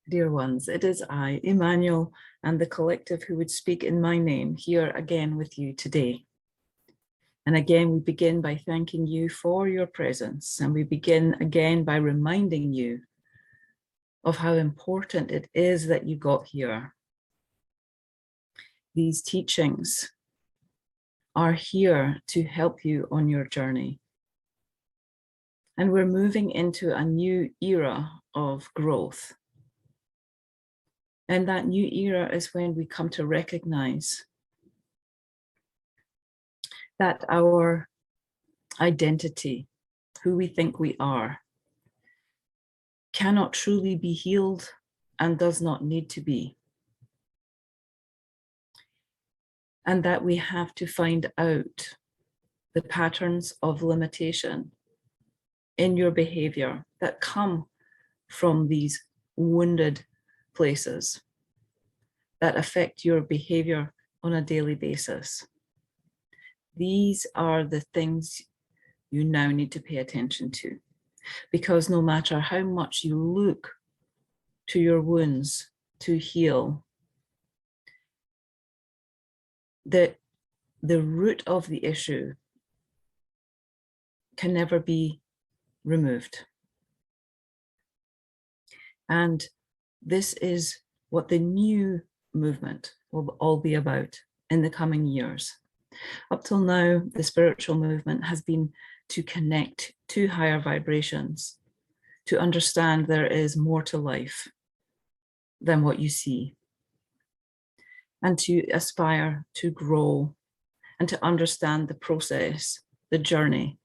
Dear ones, it is I, Emmanuel, and the collective who would speak in my name here again with you today. And again, we begin by thanking you for your presence, and we begin again by reminding you of how important it is that you got here. These teachings are here to help you on your journey. And we're moving into a new era of growth. And that new era is when we come to recognize that our identity, who we think we are, cannot truly be healed and does not need to be. And that we have to find out the patterns of limitation in your behavior that come from these wounded places that affect your behavior on a daily basis. These are the things you now need to pay attention to, because no matter how much you look to your wounds to heal, the root of the issue can never be removed. And this is what the new movement will all be about in the coming years. Up till now, the spiritual movement has been to connect to higher vibrations, to understand there is more to life than what you see, and to aspire to grow and to understand the process, the journey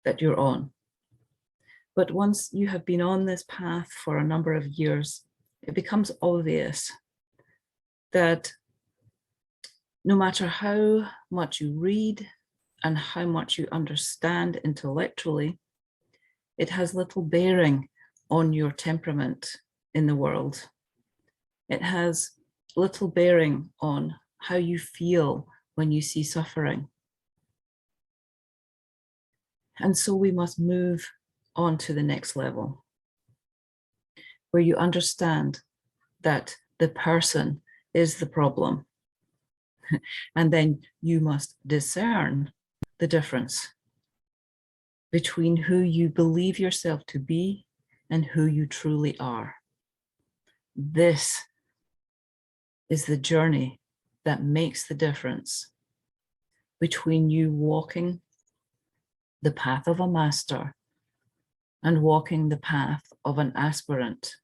that you're on. But once you have been on this path for a number of years, it becomes obvious that no matter how much you read and how much you understand intellectually, it has little bearing on your temperament in the world. It has little bearing on how you feel when you see suffering. And so we must move on to the next level, where you understand that the person is the problem. And then you must discern the difference between who you believe yourself to be and who you truly are. This is the journey that makes the difference between you walking the path of a master and walking the path of an aspirant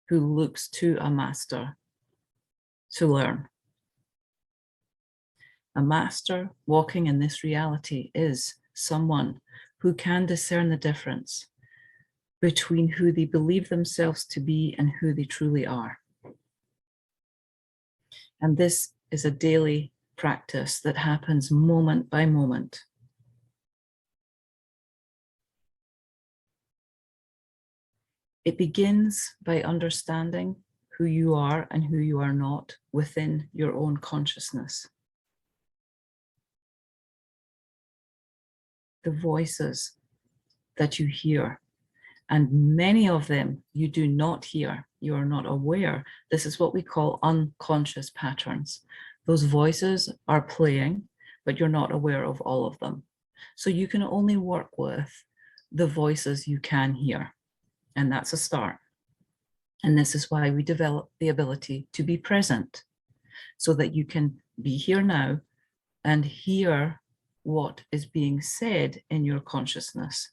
who looks to a master to learn. A master walking in this reality is someone who can discern the difference between who they believe themselves to be and who they truly are. And this is a daily practice that happens moment by moment. It begins by understanding who you are and who you are not within your own consciousness. The voices that you hear, and many of them you do not hear, you are not aware. This is what we call unconscious patterns. Those voices are playing, but you're not aware of all of them. So you can only work with the voices you can hear, and that's a start. And this is why we develop the ability to be present, so that you can be here now and hear what is being said in your consciousness.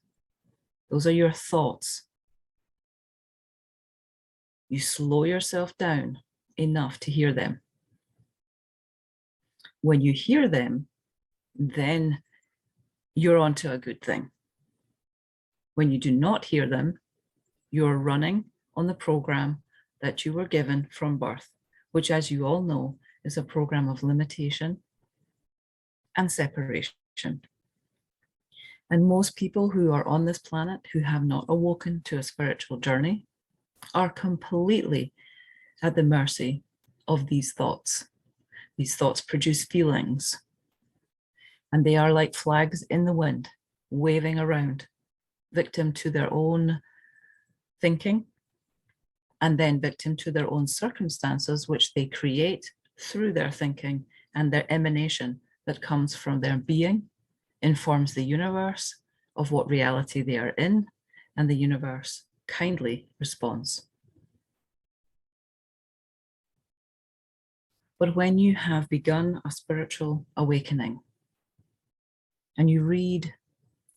Those are your thoughts. You slow yourself down enough to hear them. When you hear them, then you're onto a good thing. When you do not hear them, you're running on the program that you were given from birth, which, as you all know, is a program of limitation and separation. And most people who are on this planet who have not awoken to a spiritual journey are completely at the mercy of these thoughts. These thoughts produce feelings, and they are like flags in the wind, waving around, victim to their own thinking and then victim to their own circumstances, which they create through their thinking, and their emanation that comes from their being informs the universe of what reality they are in, and the universe kindly responds. But when you have begun a spiritual awakening and you read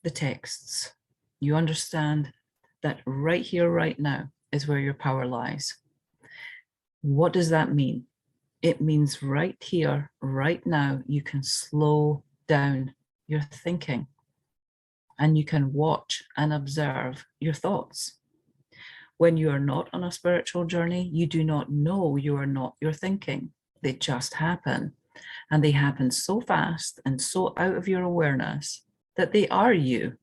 the texts, you understand that right here, right now is where your power lies. What does that mean? It means right here, right now, you can slow down your thinking and you can watch and observe your thoughts. When you are not on a spiritual journey, you do not know you are not your thinking. They just happen. And they happen so fast and so out of your awareness that they are you.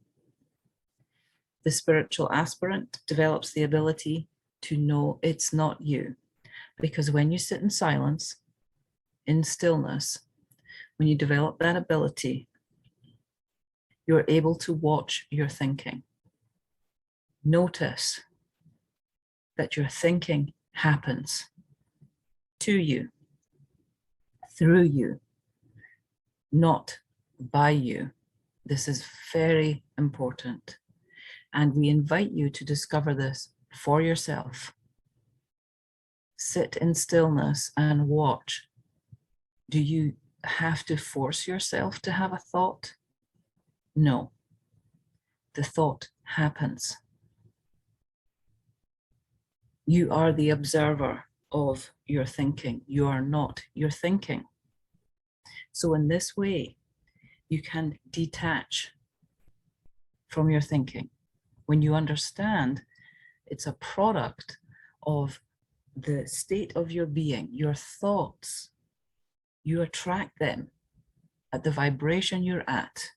The spiritual aspirant develops the ability to know it's not you. Because when you sit in silence, in stillness, when you develop that ability, you're able to watch your thinking. Notice that your thinking happens to you, through you, not by you. This is very important. And we invite you to discover this for yourself. Sit in stillness and watch. Do you have to force yourself to have a thought? No. The thought happens. You are the observer of your thinking. You are not your thinking. So in this way, you can detach from your thinking. When you understand it's a product of the state of your being, your thoughts, you attract them at the vibration you're at.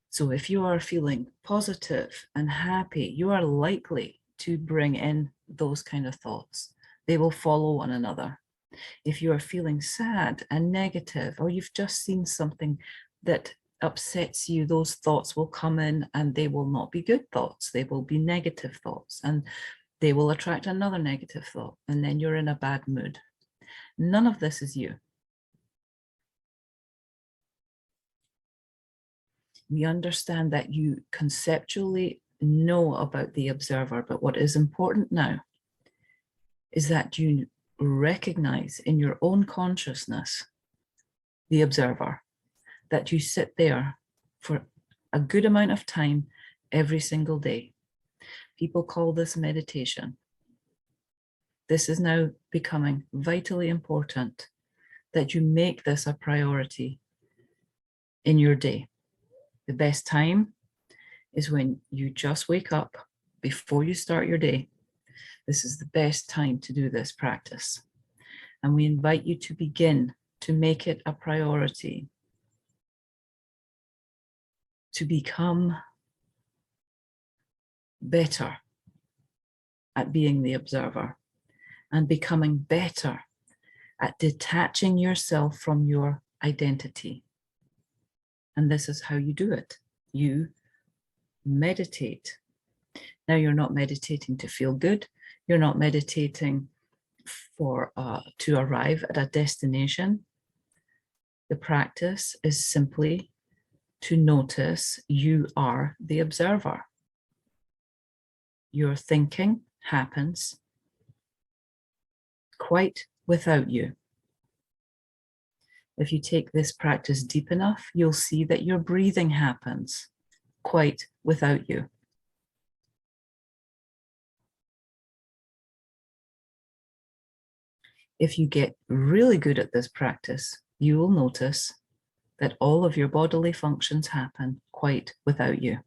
So if you are feeling positive and happy, you are likely to bring in those kind of thoughts. They will follow one another. If you are feeling sad and negative, or you've just seen something that upsets you, those thoughts will come in and they will not be good thoughts. They will be negative thoughts and they will attract another negative thought. And then you're in a bad mood. None of this is you. We understand that you conceptually know about the observer, but what is important now is that you recognize in your own consciousness the observer, that you sit there for a good amount of time every single day. People call this meditation. This is now becoming vitally important that you make this a priority in your day. The best time is when you just wake up before you start your day. This is the best time to do this practice. And we invite you to begin to make it a priority, to become better at being the observer and becoming better at detaching yourself from your identity. And this is how you do it. You meditate. Now you're not meditating to feel good. You're not meditating to arrive at a destination. The practice is simply to notice you are the observer. Your thinking happens quite without you. If you take this practice deep enough, you'll see that your breathing happens quite without you. If you get really good at this practice, you will notice that all of your bodily functions happen quite without you.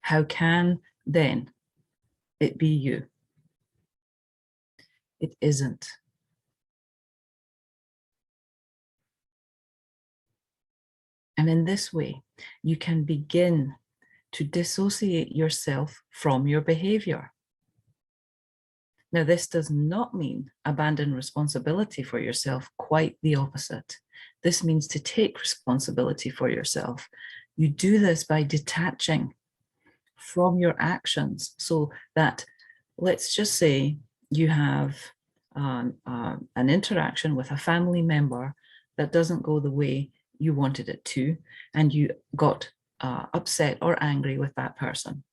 How can then it be you? It isn't. And in this way, you can begin to dissociate yourself from your behavior. Now, this does not mean abandon responsibility for yourself, quite the opposite. This means to take responsibility for yourself. You do this by detaching from your actions so that let's just say you have an interaction with a family member that doesn't go the way you wanted it to, and you got upset or angry with that person.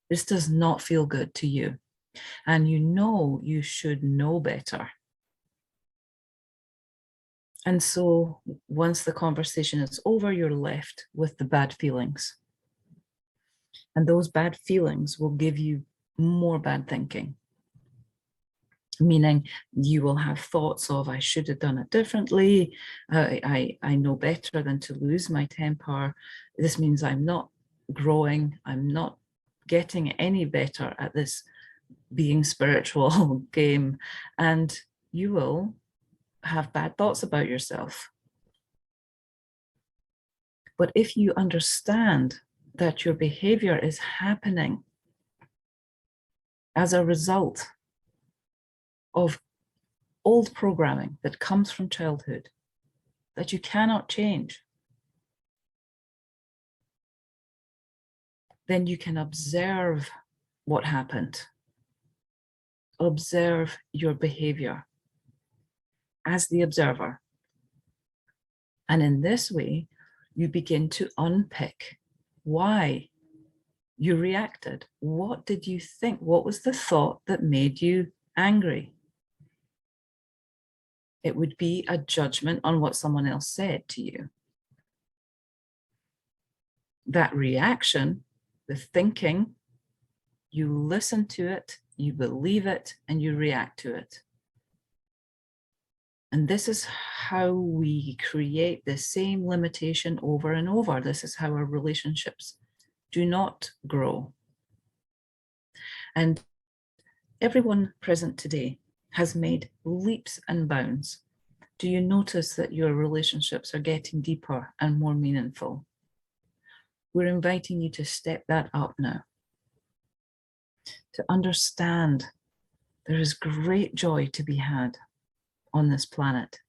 This does not feel good to you, and you know you should know better. And so once the conversation is over, you're left with the bad feelings. And those bad feelings will give you more bad thinking. Meaning you will have thoughts of, I should have done it differently. I know better than to lose my temper. This means I'm not growing. I'm not getting any better at this being spiritual game. And you will have bad thoughts about yourself. But if you understand that your behavior is happening as a result of old programming that comes from childhood, that you cannot change, then you can observe what happened. Observe your behavior as the observer. And in this way, you begin to unpick why you reacted. What did you think? What was the thought that made you angry? It would be a judgment on what someone else said to you. That reaction, the thinking, you listen to it, you believe it, and you react to it. And this is how we create the same limitation over and over. This is how our relationships do not grow. And everyone present today has made leaps and bounds. Do you notice that your relationships are getting deeper and more meaningful? We're inviting you to step that up now, to understand there is great joy to be had on this planet.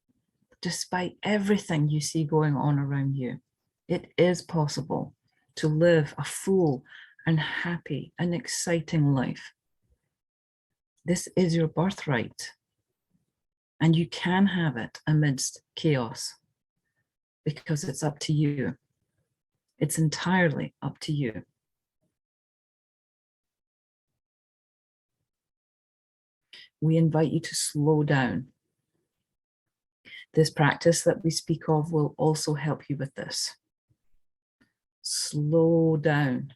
Despite everything you see going on around you, it is possible to live a full and happy and exciting life. This is your birthright, and you can have it amidst chaos because it's up to you. It's entirely up to you. We invite you to slow down. This practice that we speak of will also help you with this. Slow down.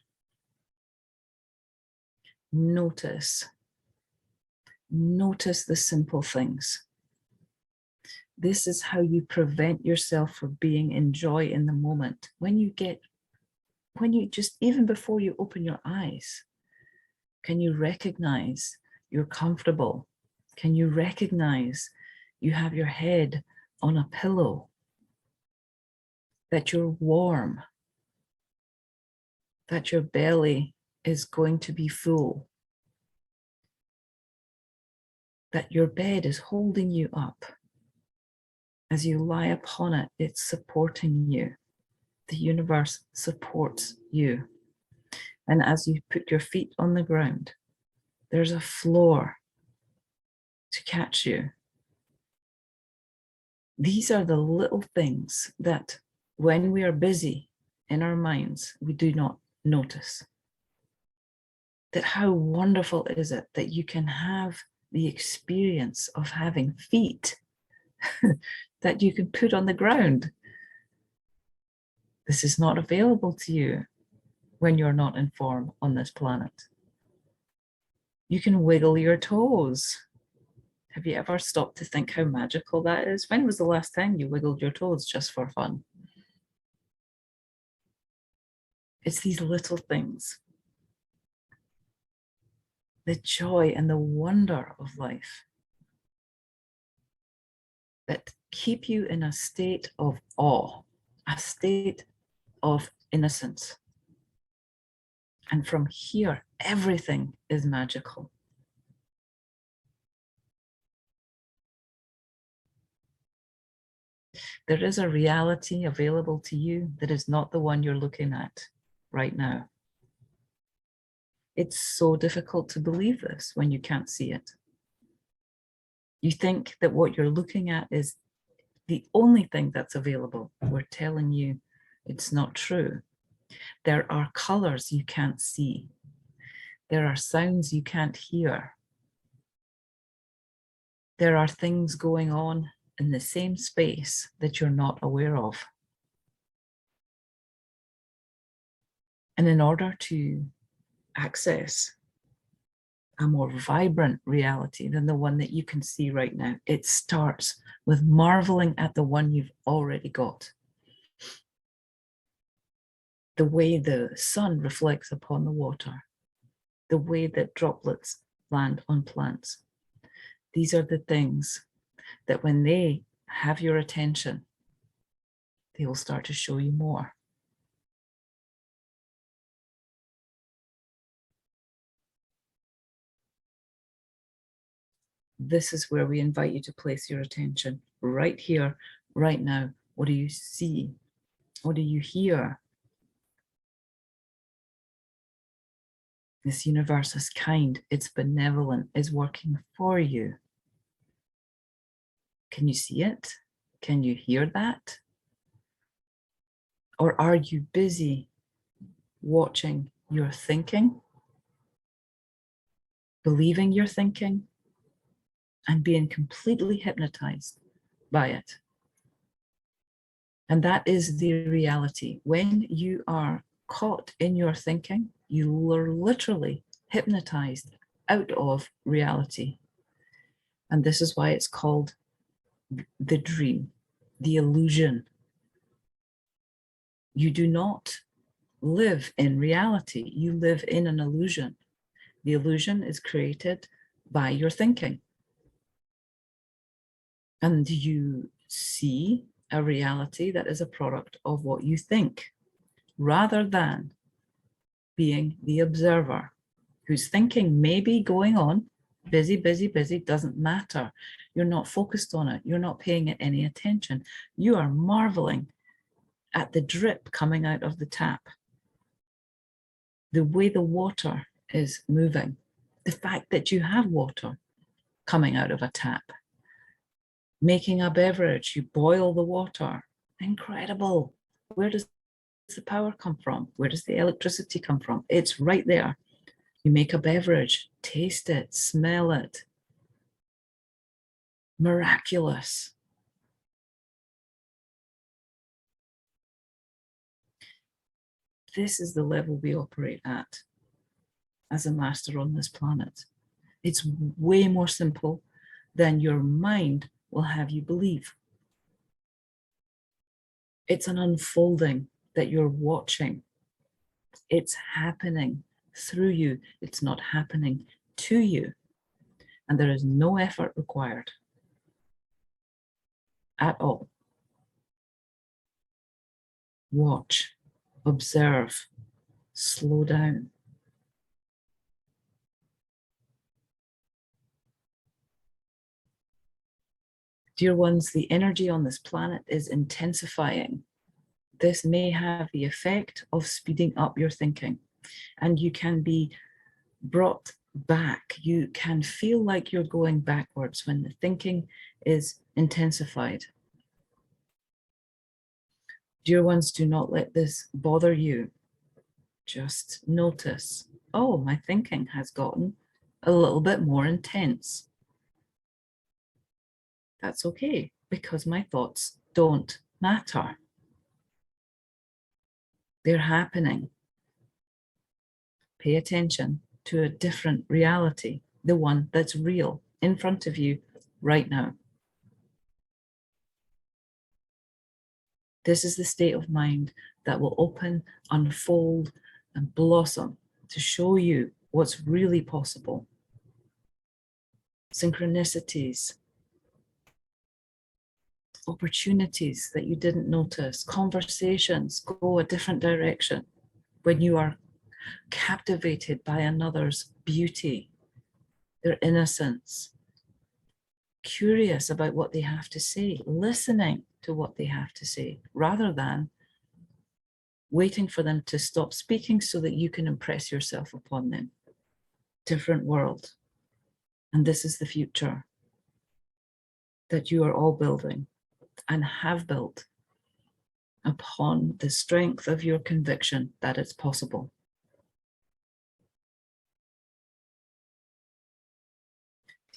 Notice. Notice the simple things. This is how you prevent yourself from being in joy in the moment. When you just, even before you open your eyes, can you recognize you're comfortable? Can you recognize you have your head on a pillow? That you're warm? That your belly is going to be full? That your bed is holding you up? As you lie upon it, it's supporting you. The universe supports you. And as you put your feet on the ground, there's a floor to catch you. These are the little things that when we are busy in our minds, we do not notice. That how wonderful is it that you can have the experience of having feet that you can put on the ground. This is not available to you when you're not in form on this planet. You can wiggle your toes. Have you ever stopped to think how magical that is? When was the last time you wiggled your toes just for fun? It's these little things. The joy and the wonder of life that keep you in a state of awe, a state of innocence. And from here, everything is magical. There is a reality available to you that is not the one you're looking at right now. It's so difficult to believe this when you can't see it. You think that what you're looking at is the only thing that's available. We're telling you it's not true. There are colors you can't see. There are sounds you can't hear. There are things going on in the same space that you're not aware of. And in order to access a more vibrant reality than the one that you can see right now, it starts with marveling at the one you've already got. The way the sun reflects upon the water, the way that droplets land on plants. These are the things that when they have your attention, they will start to show you more. This is where we invite you to place your attention, right here, right now. What do you see? What do you hear? This universe is kind, it's benevolent, it's working for you. Can you see it? Can you hear that? Or are you busy watching your thinking, believing you're thinking, and being completely hypnotized by it? And that is the reality. When you are caught in your thinking, you are literally hypnotized out of reality. And this is why it's called the dream, the illusion. You do not live in reality, you live in an illusion. The illusion is created by your thinking. And you see a reality that is a product of what you think, rather than being the observer whose thinking may be going on, busy, busy, busy, doesn't matter. You're not focused on it. You're not paying it any attention. You are marveling at the drip coming out of the tap, the way the water is moving, the fact that you have water coming out of a tap, making a beverage, you boil the water. Incredible. Where does the power come from? Where does the electricity come from? It's right there. You make a beverage, taste it, smell it. Miraculous. This is the level we operate at as a master on this planet. It's way more simple than your mind will have you believe. It's an unfolding that you're watching. It's happening through you. It's not happening to you. And there is no effort required at all. Watch, observe, slow down. Dear ones, the energy on this planet is intensifying. This may have the effect of speeding up your thinking, and you can be brought back. You can feel like you're going backwards when the thinking is intensified. Dear ones, do not let this bother you. Just notice, oh, my thinking has gotten a little bit more intense. That's okay, because my thoughts don't matter. They're happening. Pay attention to a different reality, the one that's real in front of you right now. This is the state of mind that will open, unfold, and blossom to show you what's really possible. Synchronicities, opportunities that you didn't notice, conversations go a different direction when you are captivated by another's beauty, their innocence, curious about what they have to say, listening to what they have to say, rather than waiting for them to stop speaking so that you can impress yourself upon them. different world. And this is the future that you are all building and have built upon the strength of your conviction that it's possible.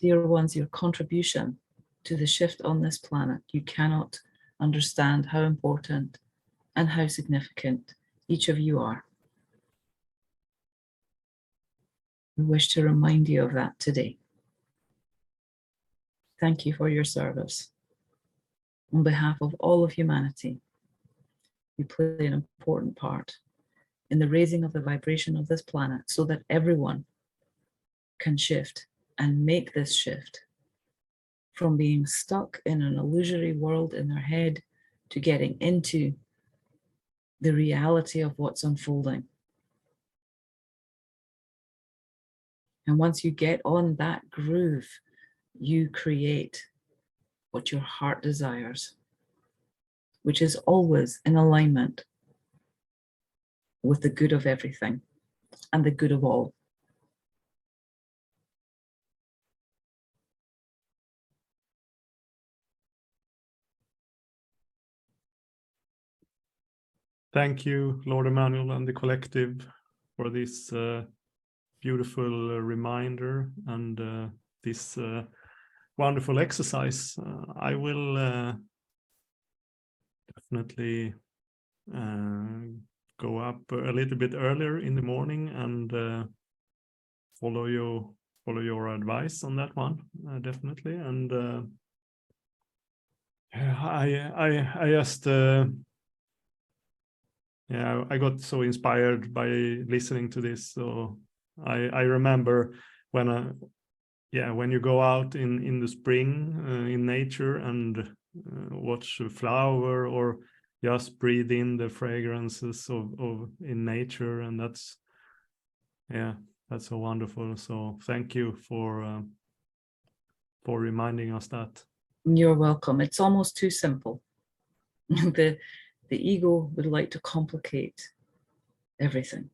Dear ones, your contribution to the shift on this planet, you cannot understand how important and how significant each of you are. We wish to remind you of that today. Thank you for your service. On behalf of all of humanity, you play an important part in the raising of the vibration of this planet so that everyone can shift and make this shift from being stuck in an illusory world in their head to getting into the reality of what's unfolding. And once you get on that groove, you create what your heart desires, which is always in alignment with the good of everything and the good of all. Thank you, Lord Emmanuel and the collective, for this beautiful reminder and this wonderful exercise. I will definitely go up a little bit earlier in the morning and follow your advice on that one, definitely. And I just yeah, I got so inspired by listening to this. So I remember when when you go out in the spring in nature and watch a flower or just breathe in the fragrances of in nature, and that's so wonderful. So thank you for reminding us that. You're welcome. It's almost too simple. The ego would like to complicate everything.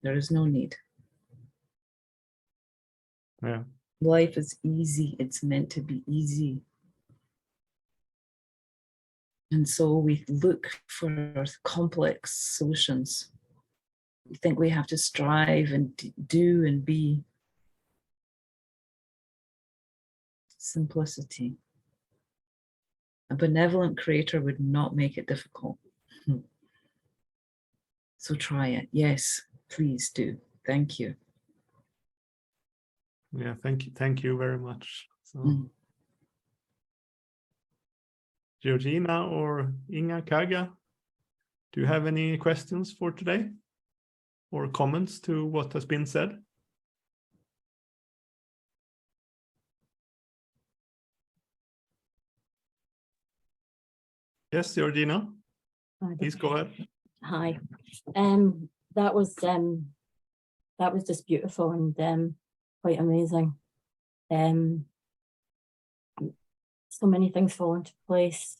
There is no need. Yeah. Life is easy. It's meant to be easy. And so we look for complex solutions. We think we have to strive and do and be. Simplicity. A benevolent creator would not make it difficult. So try it. Yes, please do. Thank you. Yeah, thank you very much. So Georgina or Inga Kaga, do you have any questions for today or comments to what has been said? Yes, Georgina, please go ahead. Hi. That was just beautiful and quite amazing. So many things fall into place.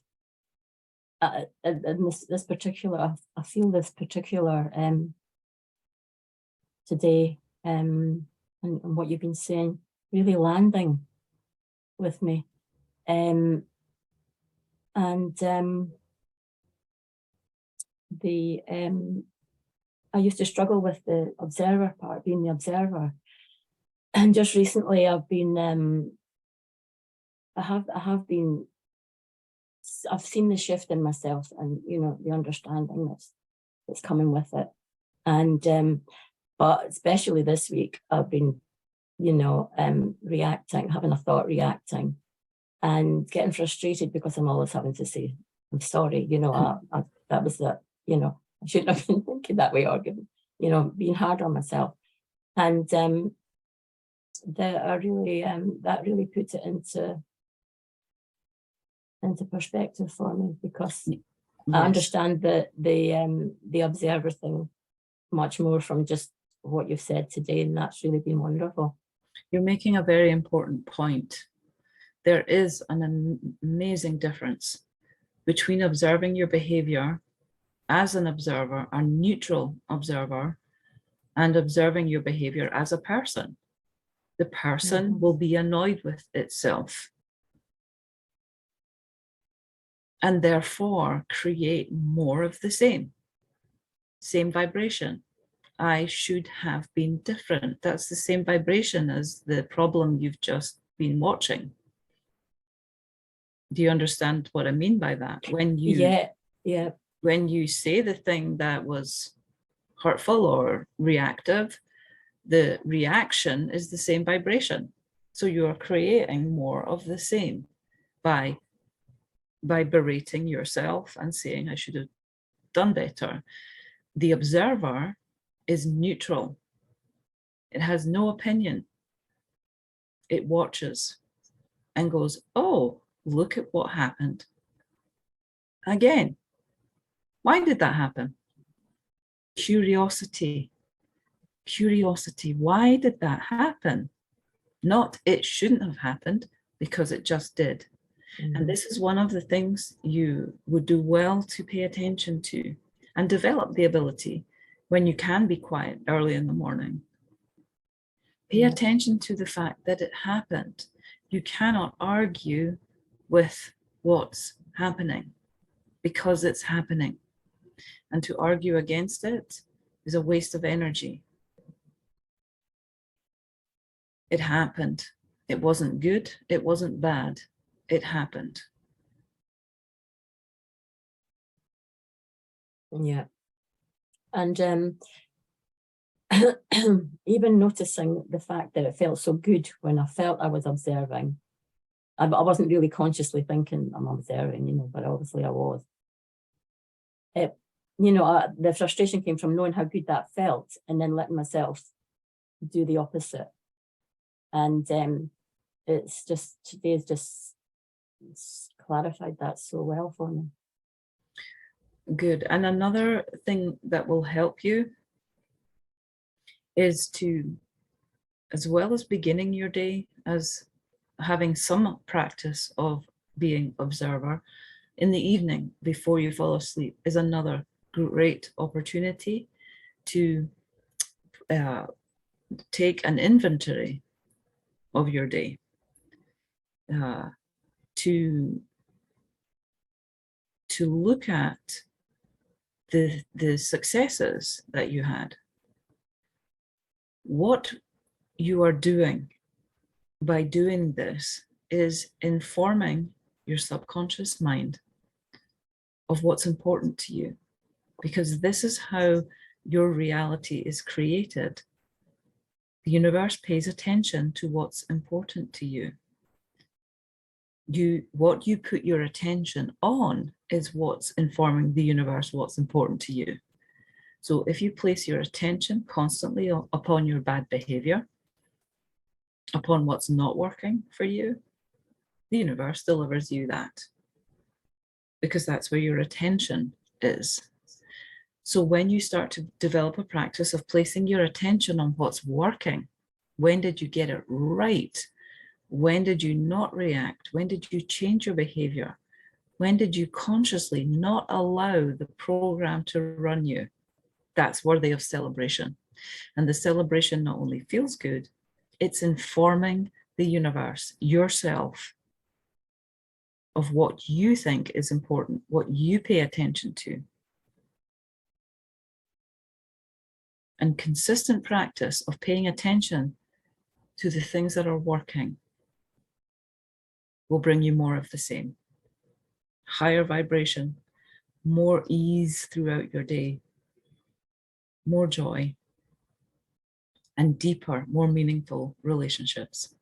And this particular, I feel this particular today, and what you've been saying really landing with me, I used to struggle with the observer part, being the observer, and just recently I've been I've seen the shift in myself, and the understanding that's coming with it, and but especially this week I've been reacting, having a thought, reacting, and getting frustrated because I'm always having to say I'm sorry. That was the I shouldn't have been thinking that way, or being hard on myself, and that really puts it into perspective for me, because yes. I understand the observer thing much more from just what you've said today, and that's really been wonderful. You're making a very important point. There is an amazing difference between observing your behavior as an observer, a neutral observer, and observing your behavior as a person. The person Mhm. will be annoyed with itself and therefore create more of the same vibration. I should have been different. That's the same vibration as the problem you've just been watching. Do you understand what I mean by that? When you say the thing that was hurtful or reactive, the reaction is the same vibration. So you are creating more of the same by berating yourself and saying, I should have done better. The observer is neutral. It has no opinion. It watches and goes, oh, look at what happened. Again, why did that happen? Curiosity. Curiosity. Why did that happen? Not it shouldn't have happened, because it just did. And this is one of the things you would do well to pay attention to and develop the ability when you can be quiet early in the morning. Pay attention to the fact that it happened. You cannot argue with what's happening because it's happening. And to argue against it is a waste of energy. It happened. It wasn't good. It wasn't bad. It happened. Yeah. And even noticing the fact that it felt so good when I felt I was observing. I wasn't really consciously thinking I'm observing, you know, but obviously I was. The frustration came from knowing how good that felt and then letting myself do the opposite. And it's just, today's just clarified that so well for me. Good. And another thing that will help you is to, as well as beginning your day as having some practice of being observer, in the evening before you fall asleep is another great opportunity to take an inventory of your day, to look at the successes that you had. What you are doing by doing this is informing your subconscious mind of what's important to you, because this is how your reality is created. The universe pays attention to what's important to you. What you put your attention on is what's informing the universe what's important to you. So if you place your attention constantly upon your bad behavior, upon what's not working for you, the universe delivers you that, because that's where your attention is. So when you start to develop a practice of placing your attention on what's working, when did you get it right? When did you not react? When did you change your behavior? When did you consciously not allow the program to run you? That's worthy of celebration. And the celebration not only feels good, it's informing the universe, yourself, of what you think is important, what you pay attention to. And consistent practice of paying attention to the things that are working will bring you more of the same. Higher vibration, more ease throughout your day, more joy, and deeper, more meaningful relationships.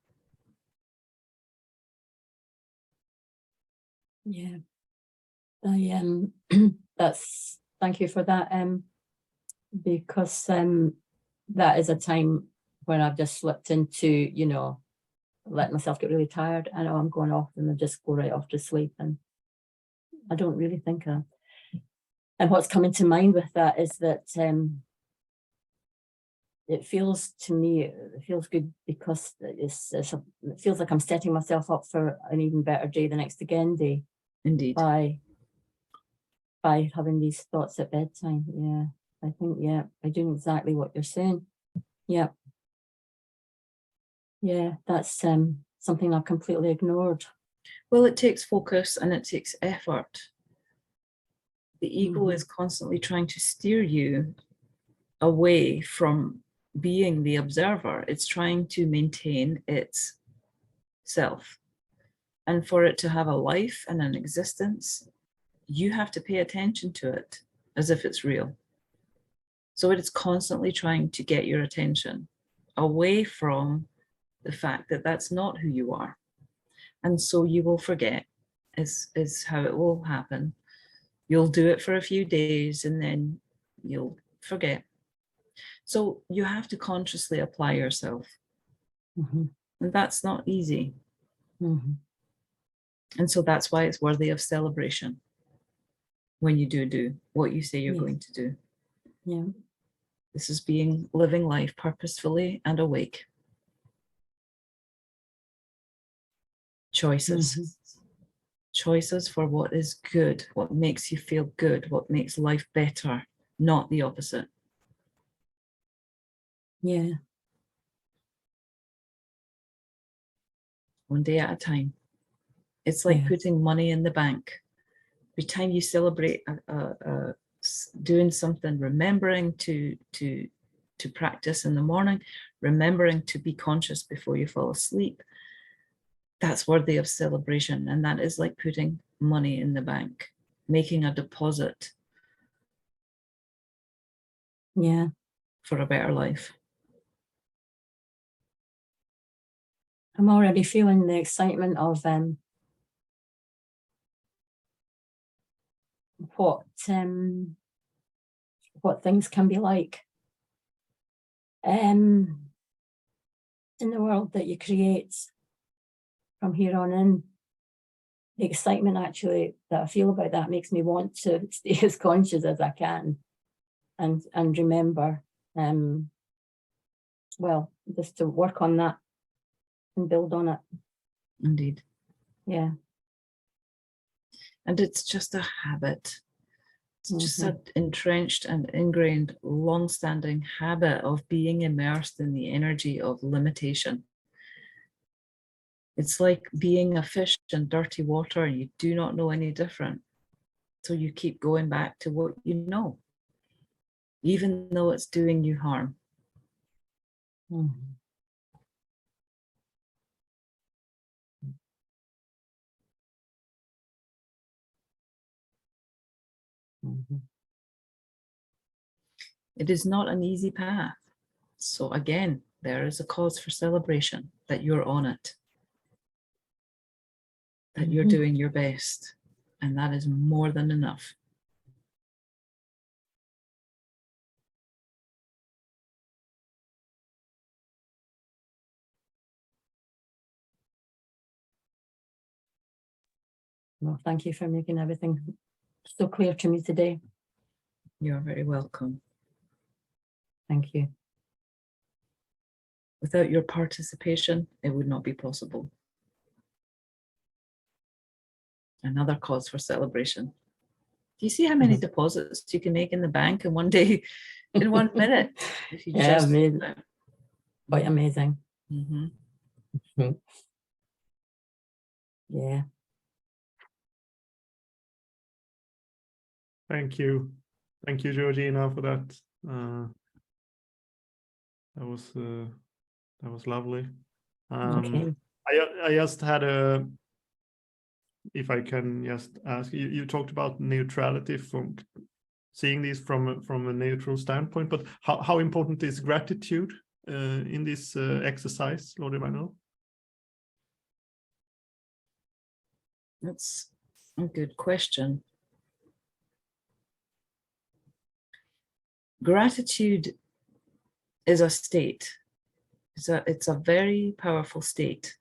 Yeah, thank you for that. Because that is a time when I've just slipped into, let myself get really tired. I know I'm going off and I just go right off to sleep, and I don't really think of. And what's coming to mind with that is that it feels to me, it feels good because it feels like I'm setting myself up for an even better day the next again day. Indeed. By having these thoughts at bedtime. Yeah, I think, by doing exactly what you're saying. Yeah. Yeah, that's something I've completely ignored. Well, it takes focus and it takes effort. The ego Mhm. is constantly trying to steer you away from being the observer. It's trying to maintain its self. And for it to have a life and an existence, you have to pay attention to it as if it's real. So it is constantly trying to get your attention away from the fact that that's not who you are. And so you will forget, is how it will happen. You'll do it for a few days and then you'll forget. So you have to consciously apply yourself. Mhm. And that's not easy. Mhm. And so that's why it's worthy of celebration when you do what you say you're Yes. going to do. Yeah. This is living life purposefully and awake. Choices. Mhm. Choices for what is good, what makes you feel good, what makes life better, not the opposite. Yeah. One day at a time. It's like Yeah. putting money in the bank. Every time you celebrate doing something, remembering to practice in the morning, remembering to be conscious before you fall asleep, that's worthy of celebration. And that is like putting money in the bank, making a deposit Yeah. for a better life. I'm already feeling the excitement of what things can be like in the world that you create from here on in. The excitement actually that I feel about that makes me want to stay as conscious as I can and remember, well, just to work on that and build on it. Indeed. Yeah. And it's just a habit. It's just Mhm. an entrenched and ingrained, long-standing habit of being immersed in the energy of limitation. It's like being a fish in dirty water and you do not know any different. So you keep going back to what you know, even though it's doing you harm. Mhm. Mhm. It is not an easy path. So again, there is a cause for celebration that you're on it, that you're Mhm. doing your best, and that is more than enough. Well, thank you for making everything so clear to me today. You're very welcome. Thank you. Without your participation, it would not be possible. Another cause for celebration. Do you see how many Mhm. deposits you can make in the bank in one day, in 1 minute? If you Yeah, just amazing. Quite amazing. Mhm. Yeah. Thank you, Georgina, for that. That was lovely. Okay. I just had if I can just ask you talked about neutrality, from seeing this from a neutral standpoint, but how important is gratitude in this exercise, Lord Emanuel? That's a good question. Gratitude is a state. It's a very powerful state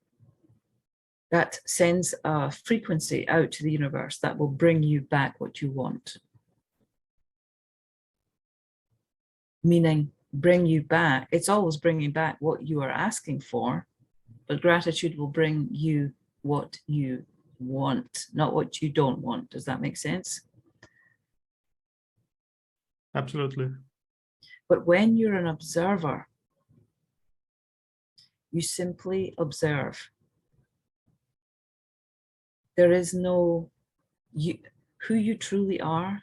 that sends a frequency out to the universe that will bring you back what you want. Meaning, bring you back. It's always bringing back what you are asking for, but gratitude will bring you what you want, not what you don't want. Does that make sense? Absolutely. But when you're an observer, You simply observe. There is no, who you truly are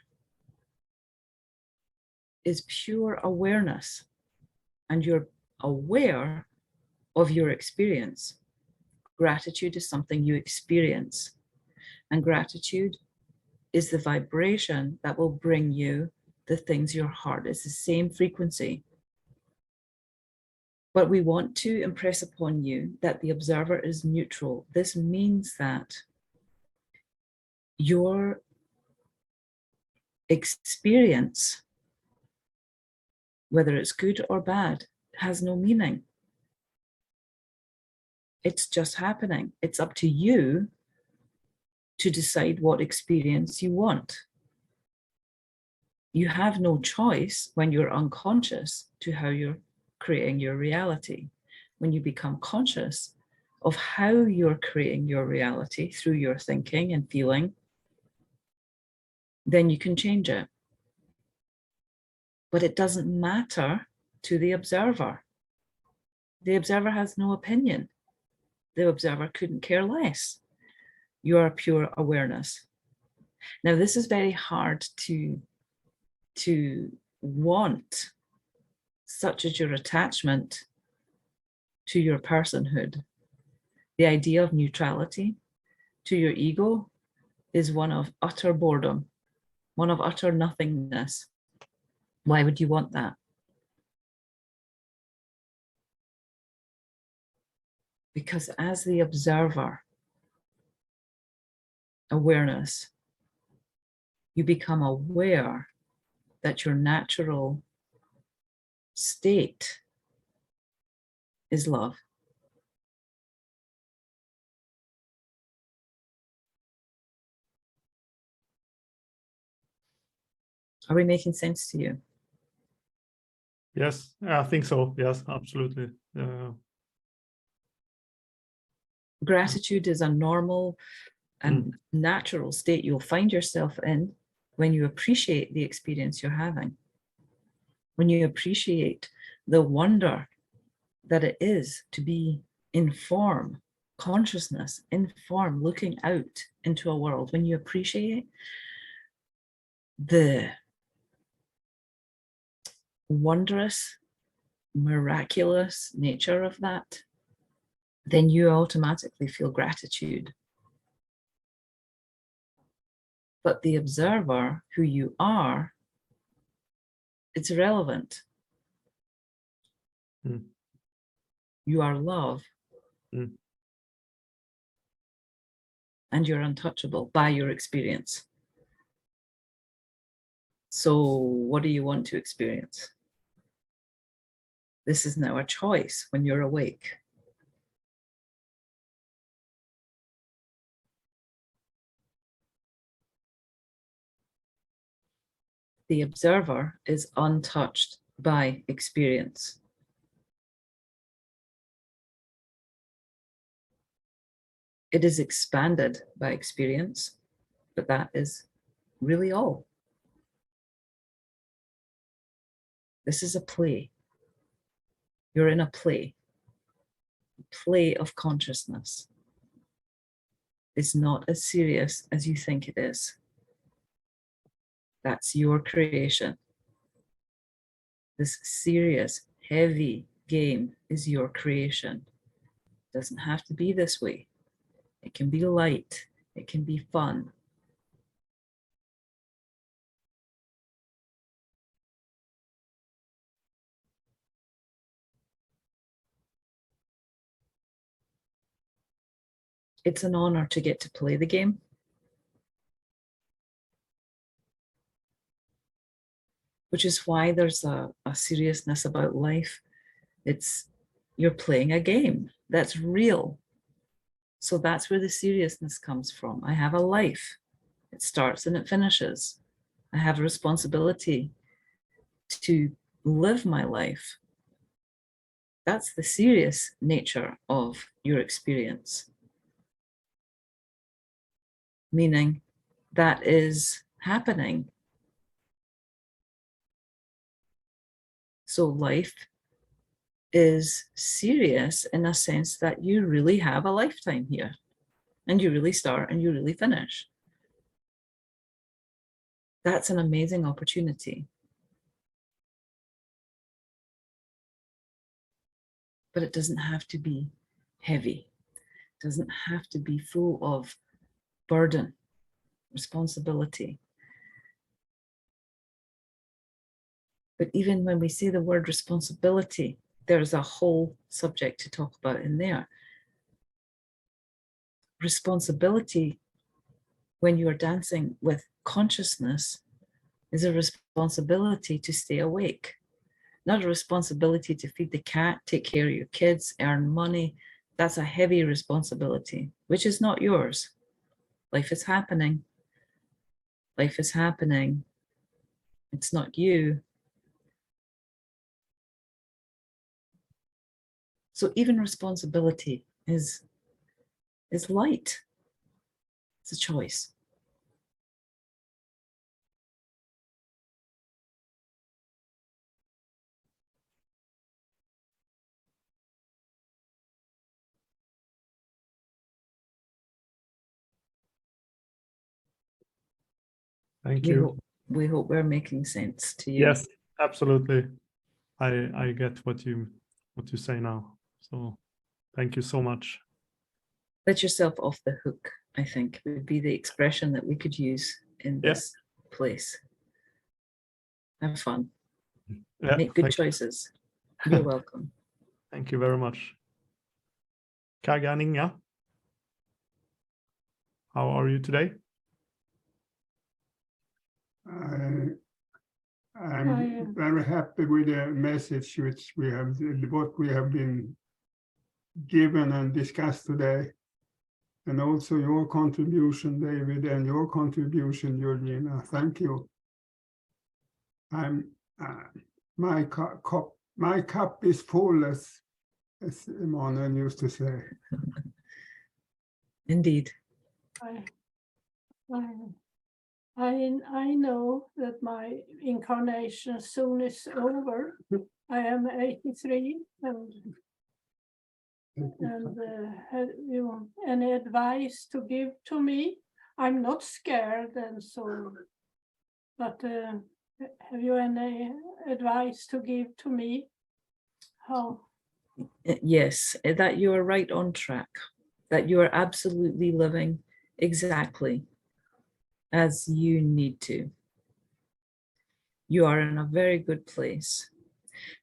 is pure awareness, and you're aware of your experience. Gratitude is something you experience, and gratitude is the vibration that will bring you the things your heart. It's the same frequency. But we want to impress upon you that the observer is neutral. This means that your experience, whether it's good or bad, has no meaning. It's just happening. It's up to you to decide what experience you want. You have no choice when you're unconscious to how you're creating your reality. When you become conscious of how you're creating your reality through your thinking and feeling, then you can change it. But it doesn't matter to the observer. The observer has no opinion. The observer couldn't care less. You are pure awareness. Now, this is very hard to want, such as your attachment to your personhood. The idea of neutrality to your ego is one of utter boredom, one of utter nothingness. Why would you want that? Because as the observer, awareness, you become aware that your natural state is love. Are we making sense to you? Yes, I think so. Yes, absolutely. Gratitude is a normal and natural state you'll find yourself in when you appreciate the experience you're having. When you appreciate the wonder that it is to be in form, consciousness, in form, looking out into a world. When you appreciate the wondrous, miraculous nature of that, then you automatically feel gratitude. But the observer, who you are, it's irrelevant. You are love. And you're untouchable by your experience. So what do you want to experience? This is now a choice when you're awake. The observer is untouched by experience. It is expanded by experience, but that is really all. This is a play. You're in a play of consciousness. It's not as serious as you think it is. That's your creation. This serious, heavy game is your creation. It doesn't have to be this way. It can be light. It can be fun. It's an honor to get to play the game. Which is why there's a seriousness about life. You're playing a game that's real. So that's where the seriousness comes from. I have a life. It starts and it finishes. I have a responsibility to live my life. That's the serious nature of your experience. Meaning that is happening. So life is serious in a sense that you really have a lifetime here, and you really start and you really finish. That's an amazing opportunity. But it doesn't have to be heavy. It doesn't have to be full of burden, responsibility. But even when we say the word responsibility, there's a whole subject to talk about in there. Responsibility, when you are dancing with consciousness, is a responsibility to stay awake, not a responsibility to feed the cat, take care of your kids, earn money. That's a heavy responsibility, which is not yours. Life is happening. Life is happening. It's not you. So even responsibility is light. It's a choice. Thank you. We hope we're making sense to you. Yes, absolutely. I get what you say now. So thank you so much. Let yourself off the hook, I think, would be the expression that we could use in this place. Have fun. Yeah, Make good choices. You're welcome. Thank you very much. Kagga and Inga, how are you today? I'm very happy with the message which what we have been given and discussed today, and also your contribution, David, and your contribution, Georgina. Thank you. My cup is full, as Emanuel used to say. Indeed. I know that my incarnation soon is over. I am 83, and have you any advice to give to me? I'm not scared, and so, but have you any advice to give to me? How? Yes, that you are right on track, that you are absolutely living exactly as you need to. You are in a very good place.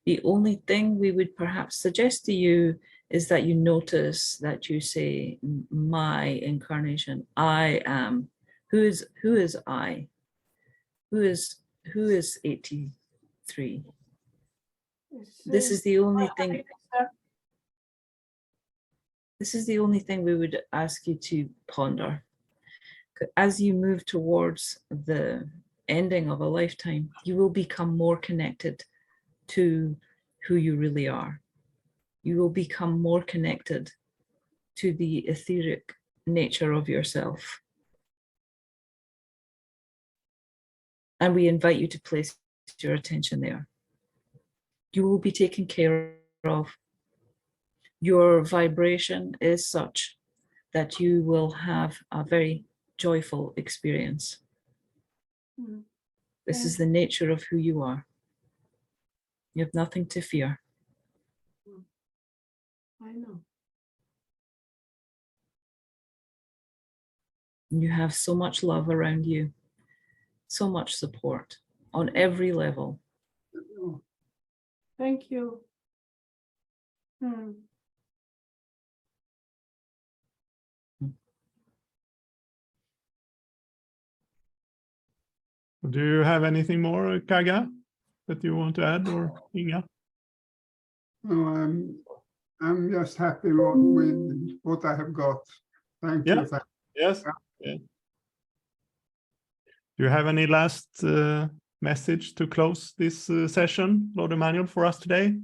The only thing we would perhaps suggest to you is that you notice that you say, my incarnation, I am. Who is I? Who is 83? This is the only thing. This is the only thing we would ask you to ponder. As you move towards the ending of a lifetime, you will become more connected to who you really are. You will become more connected to the etheric nature of yourself. And we invite you to place your attention there. You will be taken care of. Your vibration is such that you will have a very joyful experience. This is the nature of who you are. You have nothing to fear. I know. You have so much love around you, so much support on every level. Thank you. Do you have anything more, Kagga, that you want to add, or Inga? No, I'm just happy with what I have got. Thank you. Yes. Yeah. Do you have any last message to close this session, Lord Emanuel, for us today?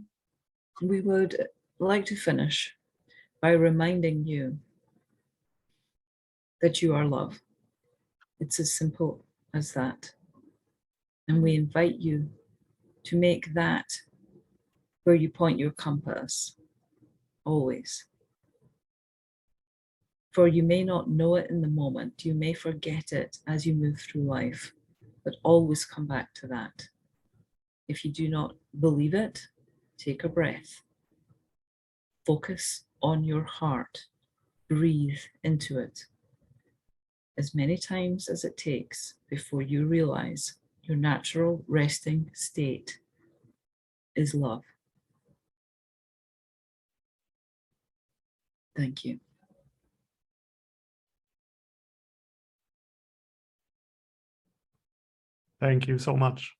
We would like to finish by reminding you that you are love. It's as simple as that. And we invite you to make that where you point your compass, always. For you may not know it in the moment, you may forget it as you move through life, but always come back to that. If you do not believe it, take a breath. Focus on your heart. Breathe into it as many times as it takes before you realize your natural resting state is love. Thank you. Thank you so much.